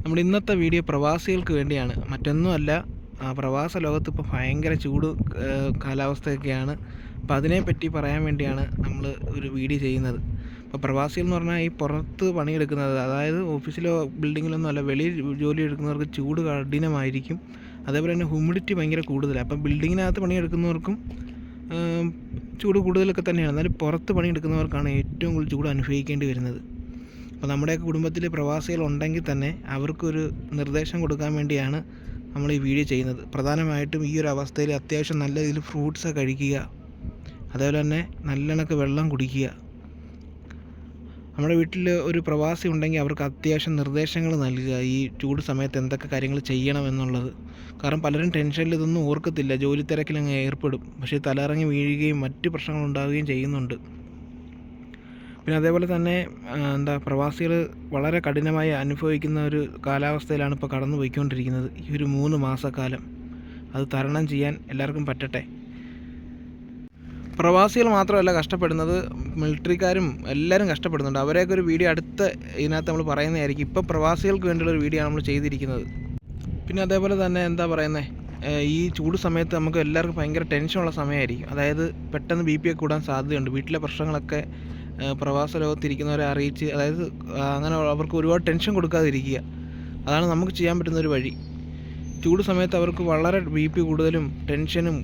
നമ്മുടെ ഇന്നത്തെ വീഡിയോ പ്രവാസികൾക്ക് വേണ്ടിയാണ്. മറ്റൊന്നുമല്ല, പ്രവാസ ലോകത്ത് ഇപ്പോൾ ഭയങ്കര ചൂട് കാലാവസ്ഥയൊക്കെയാണ്. അപ്പോൾ അതിനെപ്പറ്റി പറയാൻ വേണ്ടിയാണ് നമ്മൾ ഒരു വീഡിയോ ചെയ്യുന്നത്. ഇപ്പോൾ പ്രവാസികൾ എന്ന് പറഞ്ഞാൽ ഈ പുറത്ത് പണിയെടുക്കുന്നത്, അതായത് ഓഫീസിലോ ബിൽഡിങ്ങിലൊന്നും അല്ല, വെളിയിൽ ജോലി എടുക്കുന്നവർക്ക് ചൂട് കഠിനമായിരിക്കും. അതേപോലെ തന്നെ ഹ്യൂമിഡിറ്റി ഭയങ്കര കൂടുതലാണ്. അപ്പം ബിൽഡിങ്ങിനകത്ത് പണിയെടുക്കുന്നവർക്കും ചൂട് കൂടുതലൊക്കെ തന്നെയാണ്. എന്നാലും പുറത്ത് പണിയെടുക്കുന്നവർക്കാണ് ഏറ്റവും കൂടുതൽ ചൂട് അനുഭവിക്കേണ്ടി വരുന്നത്. അപ്പോൾ നമ്മുടെയൊക്കെ കുടുംബത്തിൽ പ്രവാസികളുണ്ടെങ്കിൽ തന്നെ അവർക്കൊരു നിർദ്ദേശം കൊടുക്കാൻ വേണ്ടിയാണ് നമ്മൾ ഈ വീഡിയോ ചെയ്യുന്നത്. പ്രധാനമായിട്ടും ഈ ഒരു അവസ്ഥയിൽ അത്യാവശ്യം നല്ല രീതിയിൽ ഫ്രൂട്ട്സ് കഴിക്കുക, അതേപോലെ തന്നെ നല്ലോണമൊക്കെ വെള്ളം കുടിക്കുക. നമ്മുടെ വീട്ടിൽ ഒരു പ്രവാസി ഉണ്ടെങ്കിൽ അവർക്ക് അത്യാവശ്യം നിർദ്ദേശങ്ങൾ നൽകുക, ഈ ചൂട് സമയത്ത് എന്തൊക്കെ കാര്യങ്ങൾ ചെയ്യണമെന്നുള്ളത്. കാരണം പലരും ടെൻഷനിൽ ഇതൊന്നും ഓർക്കത്തില്ല, ജോലി തിരക്കിലങ്ങ് ഏർപ്പെടും. പക്ഷേ തലയിറങ്ങി വീഴുകയും മറ്റ് പ്രശ്നങ്ങളുണ്ടാവുകയും ചെയ്യുന്നുണ്ട്. പിന്നെ അതേപോലെ തന്നെ പ്രവാസികൾ വളരെ കഠിനമായി അനുഭവിക്കുന്ന ഒരു കാലാവസ്ഥയിലാണ് ഇപ്പോൾ കടന്നു പോയിക്കൊണ്ടിരിക്കുന്നത്. ഈ ഒരു 3 മാസക്കാലം അത് തരണം ചെയ്യാൻ എല്ലാവർക്കും പറ്റട്ടെ. പ്രവാസികൾ മാത്രമല്ല കഷ്ടപ്പെടുന്നത്, മിലിറ്ററിക്കാരും എല്ലാവരും കഷ്ടപ്പെടുന്നുണ്ട്. അവരെയൊക്കെ ഒരു വീഡിയോ ഇതിനകത്ത് നമ്മൾ പറയുന്നതായിരിക്കും. ഇപ്പോൾ പ്രവാസികൾക്ക് വേണ്ടിയുള്ള ഒരു വീഡിയോ ആണ് നമ്മൾ ചെയ്തിരിക്കുന്നത്. പിന്നെ അതേപോലെ തന്നെ ഈ ചൂട് സമയത്ത് നമുക്ക് എല്ലാവർക്കും ഭയങ്കര ടെൻഷനുള്ള സമയമായിരിക്കും. അതായത് പെട്ടെന്ന് BP ഒക്കെ കൂടാൻ സാധ്യതയുണ്ട്. വീട്ടിലെ പ്രശ്നങ്ങളൊക്കെ പ്രവാസ ലോകത്തിരിക്കുന്നവരെ അറിയിച്ച്, അതായത് അങ്ങനെ അവർക്ക് ഒരുപാട് ടെൻഷൻ കൊടുക്കാതിരിക്കുക. അതാണ് നമുക്ക് ചെയ്യാൻ പറ്റുന്നൊരു വഴി. ചൂട് സമയത്ത് അവർക്ക് വളരെ BP കൂടുതലും ടെൻഷനും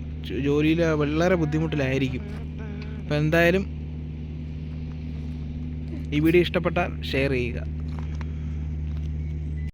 ജോലിയിൽ വളരെ ബുദ്ധിമുട്ടിലായിരിക്കും. അപ്പോൾ എന്തായാലും ഈ വീഡിയോ ഇഷ്ടപ്പെട്ടാൽ ഷെയർ ചെയ്യുക.